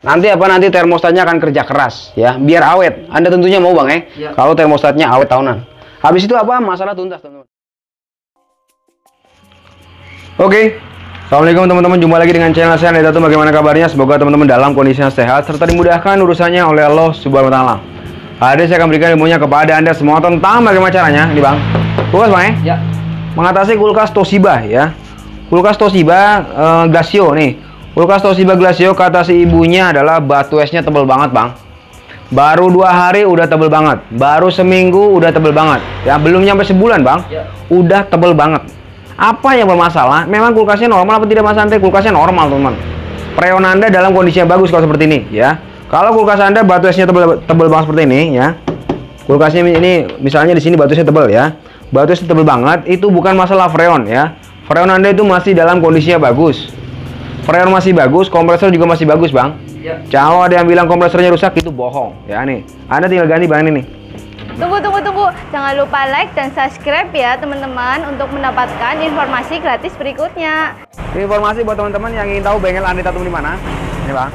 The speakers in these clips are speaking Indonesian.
Nanti nanti termostatnya akan kerja keras ya, biar awet. Anda tentunya mau Bang ya. Kalau termostatnya awet tahunan. Habis itu masalah tuntas teman-teman. Oke. Assalamualaikum teman-teman, jumpa lagi dengan channel saya Andreat Tatum. Bagaimana kabarnya? Semoga teman-teman dalam kondisi yang sehat serta dimudahkan urusannya oleh Allah Subhanahu wa taala. Hari ini saya akan berikan ilmunya kepada Anda semua tentang bagaimana caranya nih Bang. Kulkas Bang ya. Mengatasi kulkas Toshiba ya. Kulkas Toshiba Glacio nih. Kulkas Toshiba Glacio kata si ibunya adalah batu esnya tebel banget Bang. Baru 2 hari udah tebel banget. Baru seminggu udah tebel banget. Ya belum nyampe sebulan Bang. Udah tebel banget. Apa yang bermasalah? Memang kulkasnya normal apa tidak Mas Andre? Kulkasnya normal teman. Freon Anda dalam kondisi yang bagus kalau seperti ini ya. Kalau kulkas Anda batu esnya tebel banget seperti ini ya. Kulkasnya ini misalnya di sini batu esnya tebel ya. Batu esnya tebel banget, itu bukan masalah freon ya. Freon Anda itu masih dalam kondisinya bagus. Freon masih bagus, kompresor juga masih bagus Bang. Kalau ada yang bilang kompresornya rusak itu bohong ya nih. Anda tinggal ganti bahan ini. Tunggu. Jangan lupa like dan subscribe ya teman-teman untuk mendapatkan informasi gratis berikutnya. Informasi buat teman-teman yang ingin tahu bengkel Andreat Tatum di mana. Ini Bang.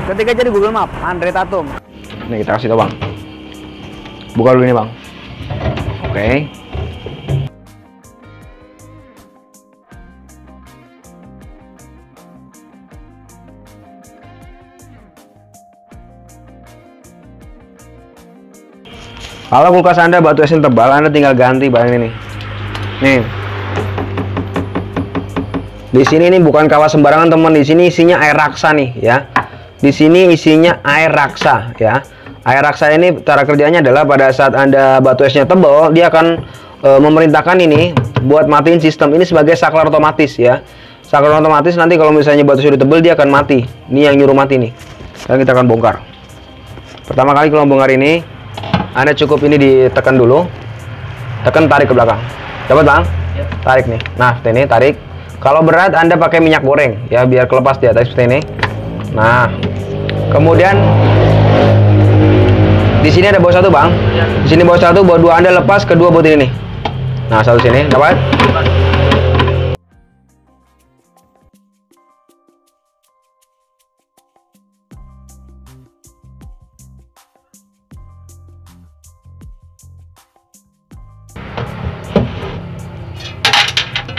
Ketik aja di Google Map Andreat Tatum. Nih kita kasih tahu Bang. Buka dulu ini Bang. Oke. Kalau kulkas Anda batu esnya tebal, Anda tinggal ganti bahan ini. Nih. Di sini ini bukan kawat sembarangan, teman. Di sini isinya air raksa nih, ya. Di sini isinya air raksa, ya. Air raksa ini cara kerjanya adalah pada saat Anda batu esnya tebal, dia akan memerintahkan ini buat matiin sistem. Ini sebagai saklar otomatis, ya. Saklar otomatis nanti kalau misalnya batu sudah tebal, dia akan mati. Ini yang nyuruh mati nih. Sekarang kita akan bongkar. Pertama kali kalau bongkar ini, Anda cukup ini ditekan dulu, tekan tarik ke belakang, dapat Bang? Tarik nih, nah seperti ini tarik. Kalau berat Anda pakai minyak goreng ya biar kelepas di atas seperti ini. Nah, kemudian di sini ada baut 1 Bang, di sini baut 1, baut 2 Anda lepas, kedua baut ini nih. Nah satu sini, dapat?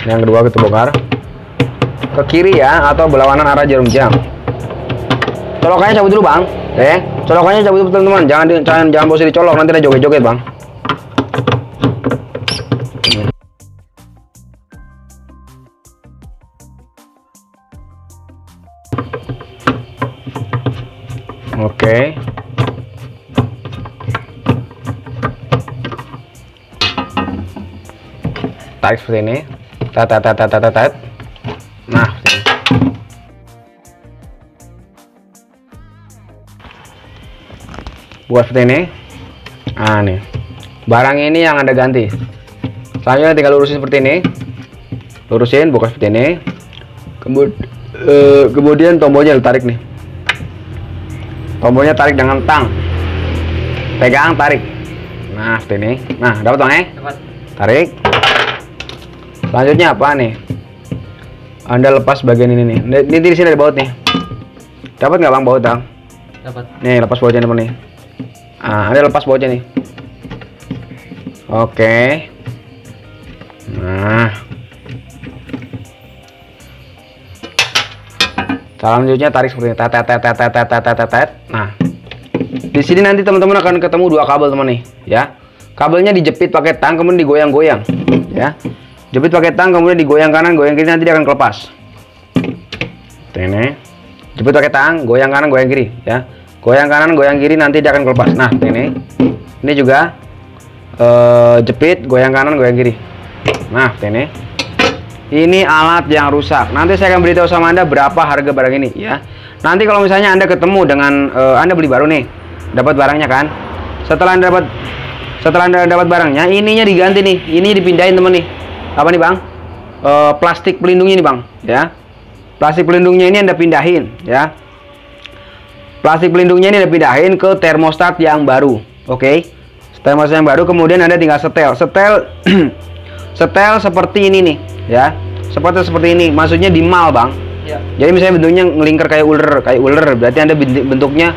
Yang kedua kita bongkar ke kiri ya, atau berlawanan arah jarum jam. Colokannya cabut dulu Bang. Oke, colokannya cabut dulu teman-teman. Jangan bosan dicolok, nanti ada joget-joget Bang. Oke. Tarik seperti ini. Tet. Nah, buat seperti ini. Nah nih, barang ini yang Anda ganti. Selanjutnya tinggal lurusin seperti ini. Lurusin, buka seperti ini. Kemudian tombolnya ditarik nih. Tombolnya tarik dengan tang. Pegang, tarik. Nah seperti ini. Nah dapat Bang ya? Dapat. Tarik. Selanjutnya apa nih? Anda lepas bagian ini nih. Ini di sini ada baut nih. Dapat nggak Bang baut Bang? Dapat. Nih lepas bautnya teman nih. Ah, Anda lepas bautnya nih. Oke. Nah. Selanjutnya tarik seperti ini. Tet. Nah. Di sini nanti teman-teman akan ketemu 2 kabel teman nih, ya. Kabelnya dijepit pakai tang kemudian digoyang-goyang, ya. Jepit pakai tang kemudian digoyang kanan, goyang kiri, nanti dia akan kelepas. Ini. Jepit pakai tang, goyang kanan, goyang kiri, ya. Goyang kanan, goyang kiri, nanti dia akan kelepas. Nah, ini. Ini juga jepit, goyang kanan, goyang kiri. Nah, ini. Ini alat yang rusak. Nanti saya akan beritahu sama Anda berapa harga barang ini, ya. Nanti kalau misalnya Anda ketemu dengan Anda beli baru nih, dapat barangnya kan. Setelah Anda dapat barangnya, ininya diganti nih. Ini dipindahin temen nih. Apa nih Bang? Plastik pelindungnya nih Bang, ya. Plastik pelindungnya ini Anda pindahin, ya. Plastik pelindungnya ini Anda pindahin ke termostat yang baru. Oke. Termostat yang baru, kemudian Anda tinggal setel. Setel seperti ini nih, ya. Seperti ini. Maksudnya di mal Bang. Jadi misalnya bentuknya ngelingkar kayak ular, berarti Anda bentuknya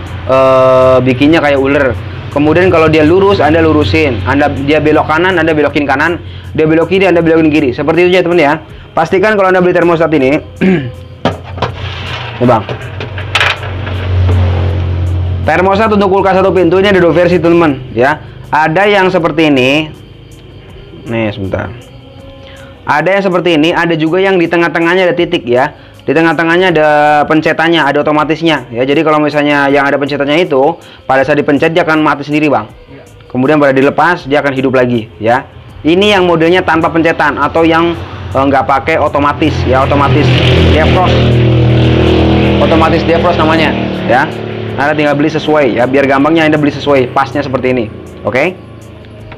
bikinnya kayak ular. Kemudian kalau dia lurus, Anda lurusin. Dia belok kanan, Anda belokin kanan. Dia belok kiri, Anda belokin kiri. Seperti itu ya teman ya. Pastikan kalau Anda beli termostat ini, nih Bang. Termostat untuk kulkas satu pintu ini ada dua versi teman-teman ya. Ada yang seperti ini. Nih sebentar. Ada yang seperti ini, ada juga yang di tengah-tengahnya ada titik ya. Di tengah-tengahnya ada pencetannya, ada otomatisnya ya. Jadi kalau misalnya yang ada pencetannya itu pada saat dipencet dia akan mati sendiri Bang. Kemudian pada dilepas dia akan hidup lagi ya. Ini yang modelnya tanpa pencetan atau yang nggak pakai otomatis ya, otomatis defrost. Otomatis defrost namanya ya. Anda tinggal beli sesuai ya, biar gampangnya Anda beli sesuai pasnya seperti ini. Oke.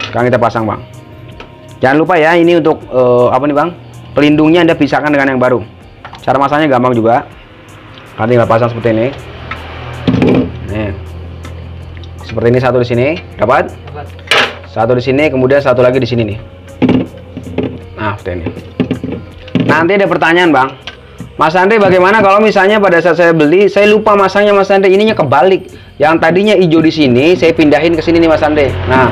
Sekarang kita pasang Bang. Jangan lupa ya, ini untuk apa nih Bang? Pelindungnya Anda pisahkan dengan yang baru. Cara masangnya gampang juga. Nanti tinggal pasang seperti ini. Nih. Seperti ini, satu di sini, dapat? Satu di sini, kemudian satu lagi di sini nih. Nah, seperti ini. Nanti ada pertanyaan, Bang. Mas Andre, bagaimana kalau misalnya pada saat saya beli, saya lupa masangnya Mas Andre, ininya kebalik. Yang tadinya hijau di sini, saya pindahin ke sini nih Mas Andre. Nah,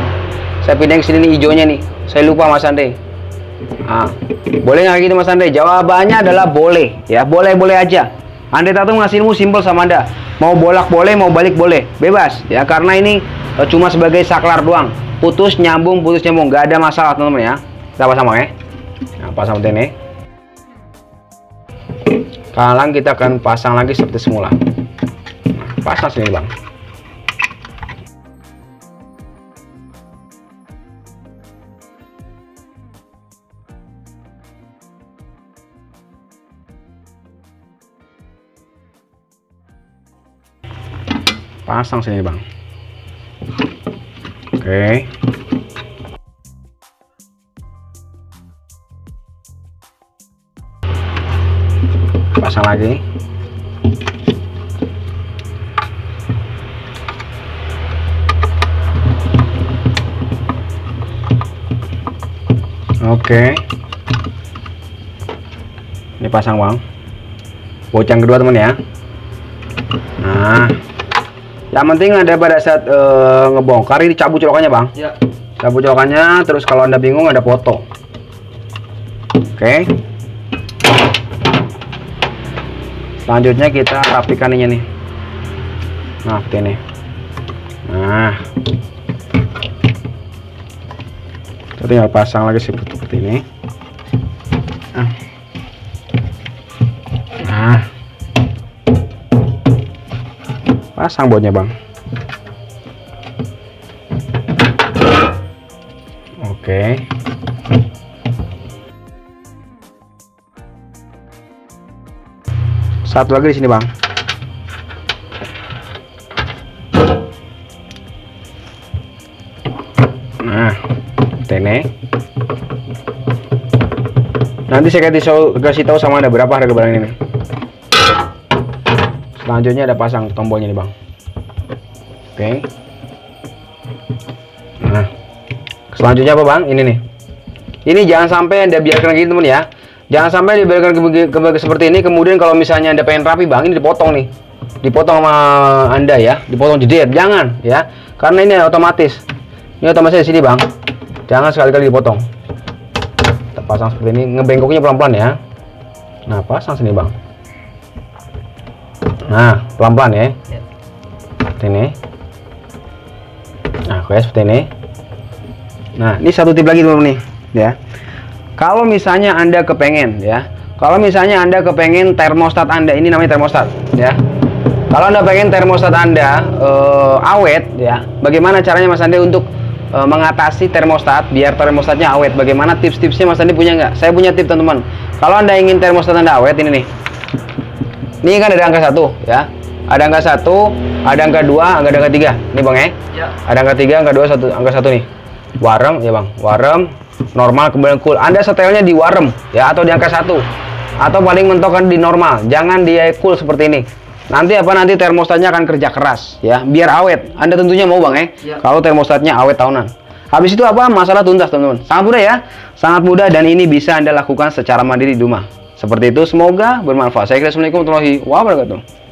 saya pindahin ke sini nih hijaunya nih. Saya lupa Mas Andre. Nah, boleh nggak gitu Mas Andre? Jawabannya adalah boleh ya, boleh-boleh aja. Andre Tattoo ngasih ilmu simpel sama Anda. Mau bolak boleh, mau balik boleh, bebas ya, karena ini cuma sebagai saklar doang. Putus nyambung, nggak ada masalah teman-teman ya. Kita pasang ya. Nah, pasang seperti ini. Sekarang kita akan pasang lagi seperti semula. Nah, pasang sini Bang. Pasang sini Bang. Oke. Pasang lagi. Oke. Ini pasang Bang. Buat yang kedua teman ya. Nah, yang penting ada pada saat ngebongkar ini cabut colokannya Bang. Ya. Cabut colokannya, terus kalau Anda bingung ada foto. Oke. Selanjutnya kita rapikan ininya nih. Nah, seperti ini. Nah, kita tinggal pasang lagi seperti ini. Nah, pasang bautnya Bang. Oke. Satu lagi di sini Bang. Nah, ini. Nanti saya kasih tahu sama Anda berapa harga barang ini. Selanjutnya ada pasang tombolnya nih Bang. Oke. Nah, selanjutnya apa Bang? Ini nih. Ini jangan sampai Anda biarkan gitu teman ya. Jangan sampai dibiarkan seperti ini. Kemudian kalau misalnya Anda pengen rapi Bang, ini dipotong nih. Dipotong sama Anda ya. Dipotong jeder. Jangan ya. Karena ini otomatis. Ini otomatis di sini Bang. Jangan sekali-kali dipotong. Kita pasang seperti ini. Ngebengkoknya pelan-pelan ya. Nah, pasang sini Bang. Nah, pelan-pelan ya. Seperti ini. Nah, kayak seperti ini. Nah, ini satu tip lagi teman-teman nih, ya. Kalau misalnya Anda kepengen, ya. Kalau misalnya Anda kepengen termostat Anda, ini namanya termostat, ya. Kalau Anda pengen termostat Anda awet, ya. Bagaimana caranya Mas Andi untuk mengatasi termostat biar termostatnya awet? Bagaimana tips-tipsnya Mas Andi punya nggak? Saya punya tips teman-teman. Kalau Anda ingin termostat Anda awet, ini nih. Ini kan ada angka 1 ya. Ada angka 1, ada angka 2, ada angka 3. Nih Bang ya. Ada angka 3, angka 2, angka 1 nih. Warm ya Bang. Warm, normal, kemudian cool. Anda setelnya di warm ya atau di angka 1. Atau paling mentok kan di normal. Jangan di cool seperti ini. Nanti nanti termostatnya akan kerja keras ya, biar awet. Anda tentunya mau Bang ya. Kalau termostatnya awet tahunan. Habis itu masalah tuntas teman-teman. Sangat mudah ya. Sangat mudah dan ini bisa Anda lakukan secara mandiri di rumah. Seperti itu, semoga bermanfaat. Saya kira Assalamualaikum warahmatullahi wabarakatuh.